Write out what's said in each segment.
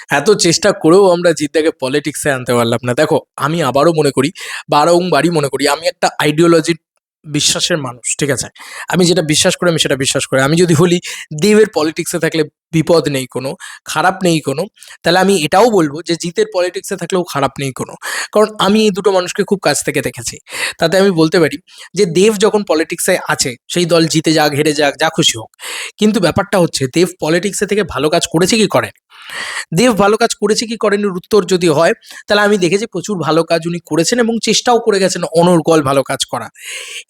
এত চেষ্টা করেও আমরা জিদ্দাকে পলিটিক্সে আনতে পারলাম না। দেখো, আমি আবারও মনে করি, বারংবারই মনে করি, আমি একটা আইডিওলজির বিশ্বাসের মানুষ, ঠিক আছে? আমি যেটা বিশ্বাস করি আমি সেটা বিশ্বাস করি। আমি যদি বলি দেবের পলিটিক্সে থাকলে বিপদ নেই কোনো, খারাপ নেই কোনো, তাহলে আমি এটাও বলবো যে জিতের পলিটিক্সে থাকলেও খারাপ নেই কোনো। কারণ আমি এই দুটো মানুষকে খুব কাছ থেকে দেখেছি। তাতে আমি বলতে পারি যে দেব যখন পলিটিক্সে আছে, সেই দল জিতে যাক, হেরে যাক, যা খুশি হোক, কিন্তু ব্যাপারটা হচ্ছে দেব পলিটিক্সে থেকে ভালো কাজ করেছে কি করেনি? দেব ভালো কাজ করেছে কি করেনি উত্তর যদি হয়, তাহলে আমি দেখেছি প্রচুর ভালো কাজ উনি করেছেন এবং চেষ্টাও করে গেছেন অনর্গল ভালো কাজ করা।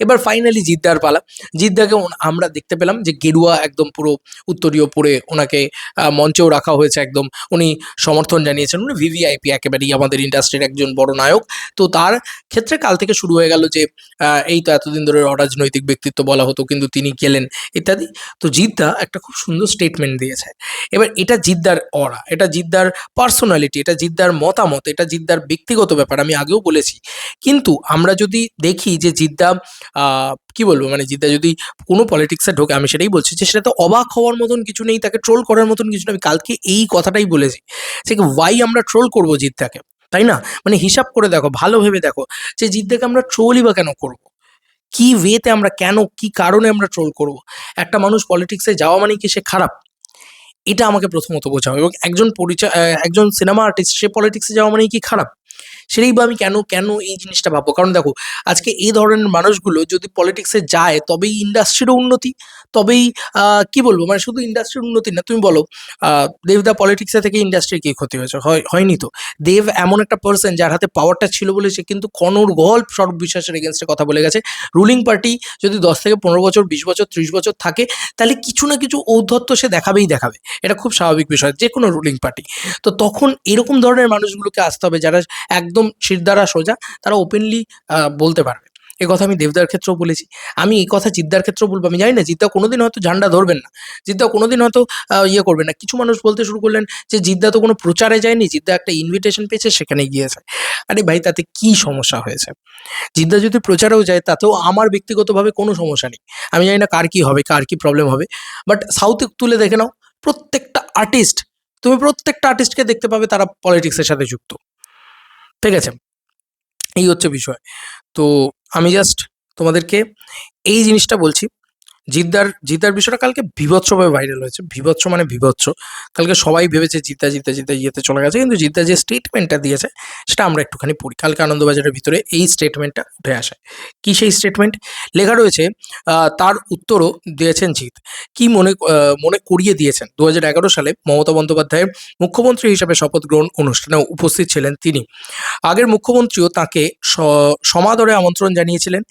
এবার ফাইনালি জিদ্দার পালা। জিদ্দাকে আমরা দেখতে পেলাম যে গেরুয়া একদম পুরো উত্তরীয় পরে ওনাকে মঞ্চেও রাখা হয়েছে একদম। উনি সমর্থন জানিয়েছেন। উনি ভিভিআইপি একেবারেই আমাদের ইন্ডাস্ট্রির একজন বড় নায়ক। তো তার ক্ষেত্রে কাল থেকে শুরু হয়ে গেল যে এই তো এতদিন ধরে অরাজনৈতিক ব্যক্তিত্ব বলা হতো কিন্তু তিনি গেলেন ইত্যাদি। তো জিদ্দা একটা খুব সুন্দর স্টেটমেন্ট দিয়েছে। এবার এটা জিদ্দার অরা, এটা জিদ্দার পার্সোনালিটি, এটা জিদ্দার মতামত, এটা জিদ্দার ব্যক্তিগত ব্যাপার, আমি আগেও বলেছি। কিন্তু আমরা যদি দেখি যে জিদ্দা কি বলবো, মানে জিদ্দা যদি কোনো পলিটিক্সে ঢোকে, আমি সেটাই বলছি যে সেটা তো অবাক হওয়ার মতন কিছু নেই, তাকে ট্রোল করার মতন কিছু নেই। আমি কালকে এই কথাটাই বলেছি যে ওয়াই আমরা ট্রোল করবো জিদ্দাকে, তাই না? মানে হিসাব করে দেখো, ভালো ভেবে দেখো যে জিদ্দাকে আমরা ট্রোলই বা কেন করবো, কি ওয়েতে আমরা, কেন, কি কারণে আমরা ট্রোল করবো? একটা মানুষ পলিটিক্সে যাওয়া মানে কি সে খারাপ? এটা আমাকে প্রথমত বোঝাও। এবং একজন একজন সিনেমা আর্টিস্ট সে পলিটিক্সে যাওয়া মানেই কি খারাপ? সেটাই বা আমি কেন কেন এই জিনিসটা ভাববো? কারণ দেখো, আজকে এই ধরনের মানুষগুলো যদি পলিটিক্সে যায় তবেই ইন্ডাস্ট্রিরও উন্নতি, তবেই কি বলবো, মানে শুধু ইন্ডাস্ট্রির উন্নতি না। তুমি বলো দেবদা পলিটিক্সে থেকে ইন্ডাস্ট্রির কি ক্ষতি হয়েছে? হয়নি তো। দেব এমন একটা পার্সন যার হাতে পাওয়ারটা ছিল বলে সে কিন্তু অনর্গল সৌরভ বিশ্বাসের এগেনস্টে কথা বলে গেছে। রুলিং পার্টি যদি 10 থেকে 15 বছর, 20 বছর, 30 বছর থাকে, তাহলে কিছু না কিছু ঔদ্ধত্য সে দেখাবেই দেখাবে। এটা খুব স্বাভাবিক বিষয়, যেকোনো রুলিং পার্টি। তো তখন এরকম ধরনের মানুষগুলোকে আসতে হবে যারা একদম শিরদাঁড়া সোজা, তারা ওপেনলি বলতে পারবে। এ কথা আমি দেবদার ক্ষেত্রেও বলেছি। আমি এই কথা জিদ্দার ক্ষেত্রেও বলবো। আমি জানি না জিদ্দা কোনোদিন হয়তো ঝান্ডা ধরবেন না। জিদ্দা কোনোদিন হয়তো ইয়ে করবেন না। কিছু মানুষ বলতে শুরু করলেন যে জিদ্দা তো কোনো প্রচারে যায়নি, জিদ্দা একটা ইনভিটেশন পেয়েছে সেখানে গিয়েছে। আরে ভাই, তাতে কি সমস্যা হয়েছে? জিদ্দা যদি প্রচারেও যায় তাতেও আমার ব্যক্তিগতভাবে কোনো সমস্যা নেই। আমি জানি না কার কি হবে, কার কি প্রবলেম হবে। বাট সাউথে তুলে দেখে নাও, প্রত্যেকটা আর্টিস্ট, তুমি প্রত্যেকটা আর্টিস্টকে দেখতে পাবে তারা পলিটিক্সের সাথে যুক্ত। ঠিক আছে? এই হচ্ছে বিষয়। তো আমি জাস্ট তোমাদেরকে এই জিনিসটা বলছি। জিদ্দার বিষয়টা কালকে বীভৎসভাবে ভাইরাল হয়েছে। বীভৎস মানে বীভৎস। কালকে সবাই ভেবেছে জিদ্দা ইয়েতে চলে গেছে। কিন্তু জিদ্দা যে স্টেটমেন্টটা দিয়েছে সেটা আমরা একটুখানি পড়ি। কালকে আনন্দবাজারের ভিতরে এই স্টেটমেন্টটা উঠে আসে। কি সেই স্টেটমেন্ট? লেখা রয়েছে, তার উত্তরও দিয়েছেন জিৎ। কি মনে করিয়ে দিয়েছেন ২০১১ সালে মমতা বন্দ্যোপাধ্যায়ের মুখ্যমন্ত্রী হিসেবে শপথ গ্রহণ অনুষ্ঠানে উপস্থিত ছিলেন তিনি। আগের মুখ্যমন্ত্রীও তাঁকে সমাদরে আমন্ত্রণ জানিয়েছিলেন।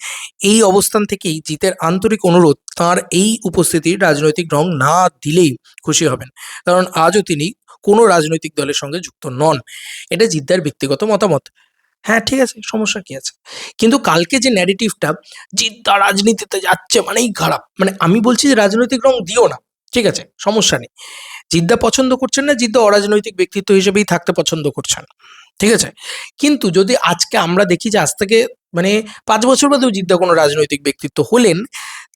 এই অবস্থান থেকেই জিতের আন্তরিক অনুরোধ, তাঁর এই উপস্থিতির রাজনৈতিক রং না দিলেই খুশি হবেন। কারণ আজও তিনি কোনো রাজনৈতিক দলের সঙ্গে যুক্ত নন। এটা জিদ্দার ব্যক্তিগত মতামত। হ্যাঁ, ঠিক আছে, সমস্যা কি আছে? কিন্তু কালকে যে ন্যারেটিভটা, জিদ্দা রাজনীতিতে যাচ্ছে মানেই খারাপ। মানে আমি বলছি যে রাজনৈতিক রং দিও না। ঠিক আছে, সমস্যা নেই। জিদ্দা পছন্দ করছেন না, জিদ্দা অরাজনৈতিক ব্যক্তিত্ব হিসেবেই থাকতে পছন্দ করছেন। ঠিক আছে? কিন্তু যদি আজকে আমরা দেখি যে আজ থেকে মানে ৫ বছর বাদেও জিদ্দা কোনো রাজনৈতিক ব্যক্তিত্ব হলেন,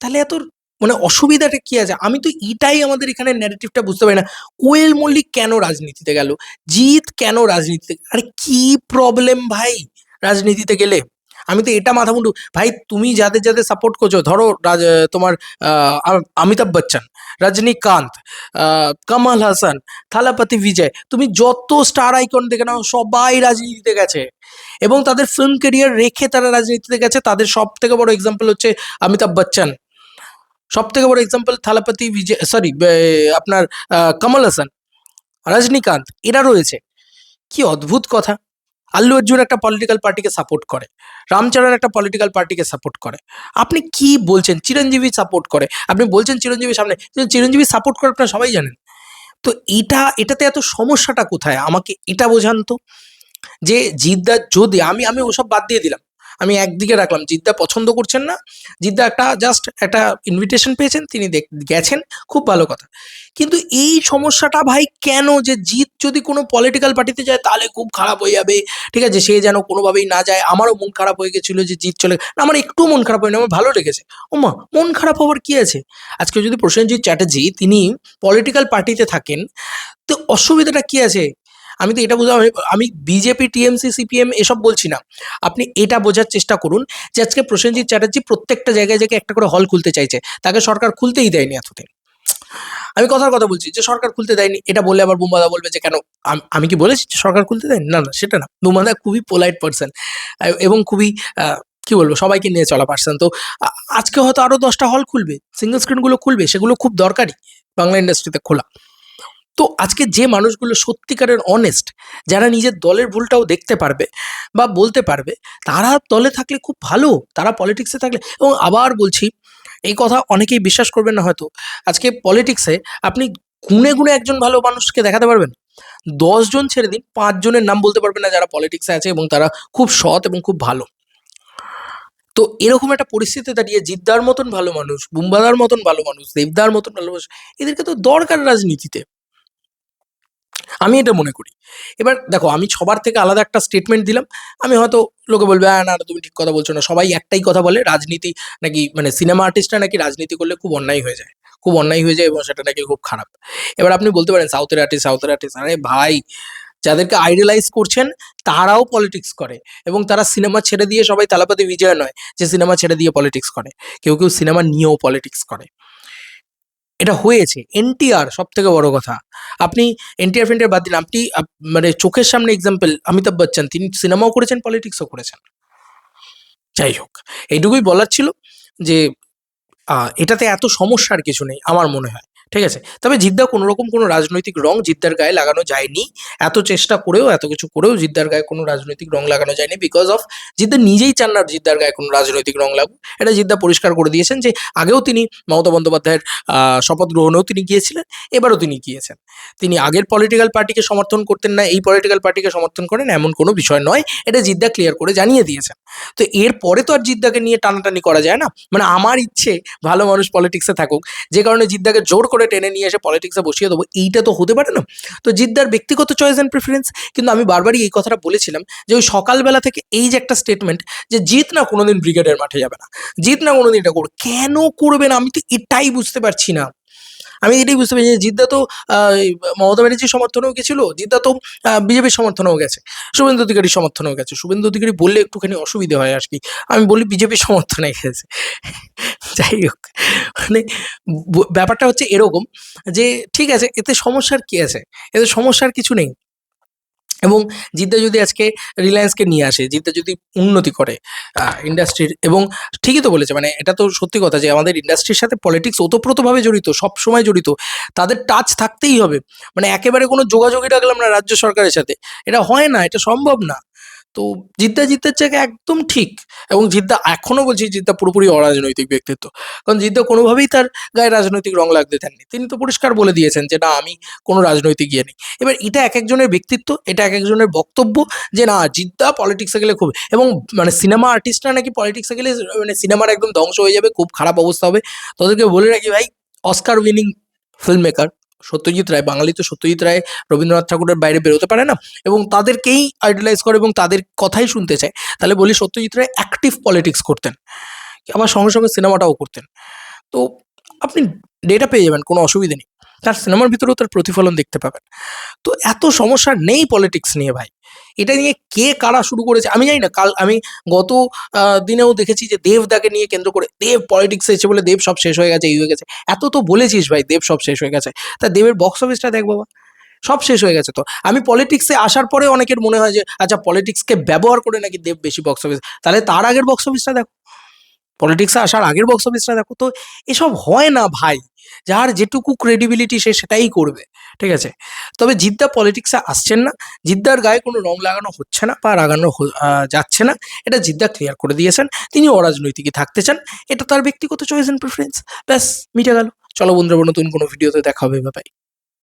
তাহলে এত মানে অসুবিধাটা কি আছে? আমি তো এটাই আমাদের এখানে ন্যারেটিভটা বুঝতে পারি না। কোয়েল মল্লিক কেন রাজনীতিতে গেল? জিৎ কেন রাজনীতিতে, আরে কি প্রবলেম ভাই রাজনীতিতে গেলে? আমি তো এটা মাথা মুন্ডু ভাই, তুমি যাদের সাপোর্ট করছো, ধরো তোমার অমিতাভ বচ্চন, রজনীকান্ত, কমল হাসান, থালাপতি বিজয়, তুমি যত স্টার আইকন দেখে নাও সবাই রাজনীতিতে গেছে এবং তাদের ফিল্ম ক্যারিয়ার রেখে তারা রাজনীতিতে গেছে। তাদের সব থেকে বড় এক্সাম্পল হচ্ছে অমিতাভ বচ্চন, সব থেকে বড় এক্সাম্পল থালাপতি বিজয়, সরি আপনার কমল হাসান, রজনীকান্ত, এরা রয়েছে। কি অদ্ভুত কথা! আল্লু অর্জুন একটা পলিটিক্যাল পার্টিকে সাপোর্ট করে, রামচরণ একটা পলিটিক্যাল পার্টিকে সাপোর্ট করে। আপনি কি বলছেন? চিরঞ্জীবী সাপোর্ট করে, আপনি বলছেন চিরঞ্জীবী সামনে, চিরঞ্জীবী সাপোর্ট করে আপনারা সবাই জানেন। তো এটাতে এত সমস্যাটা কোথায়? আমাকে এটা বোঝান তো। যে জিদ্দা যদি আমি আমি ওসব বাদ দিয়ে দিলাম, আমি একদিকে রাখলাম জিদ্দা পছন্দ করছেন না, জিদ্দা একটা জাস্ট একটা ইনভিটেশন পেয়েছেন, তিনি গেছেন, খুব ভালো কথা। কিন্তু এই সমস্যাটা ভাই কেন, যে জিৎ যদি কোনো পলিটিক্যাল পার্টিতে যায় তাহলে খুব খারাপ হয়ে যাবে, ঠিক আছে, সে যেন কোনোভাবেই না যায়। আমারও মন খারাপ হয়ে গেছিল যে জিৎ চলে না, আমার একটু মন খারাপ হয়নি, আমার ভালো লেগেছে। ওমা, মন খারাপ হওয়ার কি আছে? আজকে যদি প্রসেনজিৎ চ্যাটার্জি তিনি পলিটিক্যাল পার্টিতে থাকেন, তো অসুবিধাটা কি আছে? আমি তো এটা বুঝলাম, আমি বিজেপি টিএমসি সিপিএম এসব বলছি না। আপনি এটা বোঝার চেষ্টা করুন যে আজকে প্রসেনজিৎ চ্যাটার্জি প্রত্যেকটা জায়গায় জায়গায় একটা করে হল খুলতে চাইছে, তাকে সরকার খুলতেই দেয়নি এতদিন। আমি কথার কথা বলছি যে সরকার খুলতে দেয়নি, এটা বললে আবার বুম্বাদা বলবে যে কেন, আমি কি বলেছি যে সরকার খুলতে দেয়নি? না না, সেটা না। বুম্বাদা খুবই পোলাইট পার্সন এবং খুবই কি বলবো, সবাইকে নিয়ে চলা পার্সন। তো আজকে হয়তো আরো 10টা হল খুলবে, সিঙ্গেল স্ক্রিনগুলো খুলবে, সেগুলো খুব দরকারি বাংলা ইন্ডাস্ট্রিতে খোলা। তো আজকে যে মানুষগুলো সত্যিকারের অনেস্ট, যারা নিজের দলের ভুলটাও দেখতে পারবে বা বলতে পারবে, তারা দলে থাকলে খুব ভালো, তারা পলিটিক্সে থাকলে। এবং আবার বলছি, এই কথা অনেকেই বিশ্বাস করবেন না হয়তো, আজকে পলিটিক্সে আপনি গুণে গুণে একজন ভালো মানুষকে দেখাতে পারবেন, 10 জন ছেড়ে দিন, 5 জনের নাম বলতে পারবেন না যারা পলিটিক্সে আছে এবং তারা খুব সৎ এবং খুব ভালো। তো এরকম একটা পরিস্থিতিতে দাঁড়িয়ে জিদ্দার মতন ভালো মানুষ, বুম্বাদার মতন ভালো মানুষ, দেবদার মতন ভালো মানুষ, এদেরকে তো দরকার রাজনীতিতে, আমি এটা মনে করি। এবার দেখো, আমি সবার থেকে আলাদা একটা স্টেটমেন্ট দিলাম, আমি হয়তো লোকে বলবে না না তুমি ঠিক কথা বলছো না, সবাই একটাই কথা বলে, রাজনীতি নাকি মানে সিনেমা আর্টিস্টরা নাকি রাজনীতি করলে খুব অন্যায় হয়ে যায়, খুব অন্যায় হয়ে যায় এবং সেটা নাকি খুব খারাপ। এবার আপনি বলতে পারেন সাউথের আর্টিস্ট, সাউথের আর্টিস্ট, আরে ভাই, যাদেরকে আইডলাইজ করছেন তারাও পলিটিক্স করে এবং তারা সিনেমা ছেড়ে দিয়ে, সবাই তালাপতি বিজয় নয় যে সিনেমা ছেড়ে দিয়ে পলিটিক্স করে, কেউ কেউ সিনেমা নিয়েও পলিটিক্স করে, এটা হয়েছে। এনটিআর সব থেকে বড় কথা, আপনি এনটিআর ফেন্টিআর বাদ দিন, আপনি মানে চোখের সামনে এক্সাম্পল অমিতাভ বচ্চন, তিনি সিনেমাও করেছেন, পলিটিক্সও করেছেন। যাই হোক, এইটুকুই বলার ছিল যে এটাতে এত সমস্যার কিছু নেই আমার মনে হয়, ঠিক আছে। তবে জিদ্দা কোনো রকম কোনো রাজনৈতিক রং জিদ্দার গায়ে লাগানো যায়নি, এত চেষ্টা করেও এত কিছু করেও জিদ্দার গায়ে কোনো রাজনৈতিক রং লাগানো যায়নি, বিকজ অফ জিদ্দা নিজেই চান না জিদ্দার গায়ে কোনো রাজনৈতিক রং লাগুক। এটা জিদ্দা পরিষ্কার করে দিয়েছেন যে আগেও তিনি মমতা বন্দ্যোপাধ্যায়ের শপথ গ্রহণেও তিনি গিয়েছিলেন, এবারও তিনি গিয়েছেন। তিনি আগের পলিটিক্যাল পার্টিকে সমর্থন করতেন না, এই পলিটিক্যাল পার্টিকে সমর্থন করেন, এমন কোনো বিষয় নয়, এটা জিদ্দা ক্লিয়ার করে জানিয়ে দিয়েছেন। তো এরপরে তো আর জিদ্দাকে নিয়ে টানাটানি করা যায় না, মানে আমার ইচ্ছে ভালো মানুষ পলিটিক্সে থাকুক, যে কারণে জিদ্দাকে জোর করে টেনে নিয়ে এসে পলিটিক্সে বসিয়ে দেবো, এইটা তো হতে পারে না। তো জিদ্দার ব্যক্তিগত চয়েস অ্যান্ড প্রেফারেন্স, কিন্তু আমি বারবারই এই কথাটা বলেছিলাম যে ওই সকালবেলা থেকে এই যে একটা স্টেটমেন্ট যে জিত না কোনোদিন ব্রিগেডের মাঠে যাবে না, জিত না কোনোদিন এটা করবে, কেন করবে না, আমি তো এটাই বুঝতে পারছি না। আমি এটাই বুঝতে পারছি যে জিদ্দা তো মমতা ব্যানার্জির সমর্থনেও গেছিল, জিদ্দা তো বিজেপির সমর্থনেও গেছে, শুভেন্দু অধিকারীর সমর্থনেও গেছে। শুভেন্দু অধিকারী বললে একটুখানি অসুবিধে হয় আর কি, আমি বলি বিজেপির সমর্থনে গেছে। যাই হোক, মানে ব্যাপারটা হচ্ছে এরকম যে ঠিক আছে, এতে সমস্যার কি আছে, এতে সমস্যার কিছু নেই। এবং জিদ্দা যদি আজকে রিলায়েন্সকে নিয়ে আসে, জিদ্দা যদি উন্নতি করে ইন্ডাস্ট্রির, এবং ঠিকই তো বলেছে, মানে এটা তো সত্যি কথা যে আমাদের ইন্ডাস্ট্রির সাথে পলিটিক্স ওতপ্রোতভাবে জড়িত, সব সময় জড়িত, তাদের টাচ থাকতেই হবে, মানে একেবারে কোনো যোগাযোগই রাখলাম না রাজ্য সরকারের সাথে, এটা হয় না, এটা সম্ভব না। তো জিদ্দা জিদ্দার জায়গায় একদম ঠিক। এবং জিদ্দা, এখনো বলছি, জিদ্দা পুরোপুরি অরাজনৈতিক ব্যক্তিত্ব, কারণ জিদ্দা কোনোভাবেই তার গায়ে রাজনৈতিক রং লাগতে দেননি, তিনি তো পরিষ্কার বলে দিয়েছেন যে না, আমি কোনো রাজনৈতিক ইয়ে নেই। এবার এটা এক একজনের ব্যক্তিত্ব, এটা এক একজনের বক্তব্য যে না, জিদ্দা পলিটিক্সে গেলে খুব, এবং মানে সিনেমা আর্টিস্টরা নাকি পলিটিক্সে গেলে মানে সিনেমার একদম ধ্বংস হয়ে যাবে, খুব খারাপ অবস্থা হবে। তাদেরকে বলে রাখি ভাই, Oscar winning film maker Satyajit Ray, Bangali তো সত্যজিৎ রায় রবীন্দ্রনাথ ঠাকুরের বাইরে বেরোতে পারে না, এবং তাদেরকেই আইডলাইজ করে এবং তাদের কথাই শুনতে চায়। তাহলে বলি, সত্যজিৎ রায় অ্যাক্টিভ পলিটিক্স করতেন, আবার সঙ্গে সঙ্গে সিনেমাটাও করতেন। তো আপনি ডেটা পেয়ে যাবেন, কোনো অসুবিধা নেই, তার সিনেমার ভিতরেও তার প্রতিফলন দেখতে পাবেন। তো এত সমস্যা নেই পলিটিক্স নিয়ে ভাই, এটা নিয়ে কে কারা শুরু করেছে আমি জানি না। কাল আমি গত দিনেও দেখেছি যে দেবদাকে নিয়ে কেন্দ্র করে দেব পলিটিক্সে এসে বলে দেব সব শেষ হয়ে গেছে, এই হয়ে গেছে। এত তো বলেছিস ভাই দেব সব শেষ হয়ে গেছে, তা দেবের বক্স অফিসটা দেখ বাবা, সব শেষ হয়ে গেছে। তো আমি পলিটিক্সে আসার পরে অনেকের মনে হয় যে আচ্ছা, পলিটিক্সকে ব্যবহার করে নাকি দেব বেশি বক্স অফিস, তাহলে তার আগের বক্স অফিসটা দেখো, পলিটিক্সে আসার আগের বক্স অফিসটা দেখো। তো এসব হয় না ভাই, যার যেটুকু ক্রেডিবিলিটি সে সেটাই করবে, ঠিক আছে। তবে জিদ্দা পলিটিক্সে আসছেন না, জিদ্দার গায়ে কোনো রং লাগানো হচ্ছে না বা লাগানো যাচ্ছে না, এটা জিদ্দা ক্লিয়ার করে দিয়েছেন, তিনি অরাজনৈতিকই থাকতে চান, এটা তার ব্যক্তিগত চয়েস অ্যান্ড প্রেফারেন্স, ব্যাস মিটে গেল। চলো বন্ধুরা, নতুন কোনো ভিডিওতে দেখা হবে, বাই।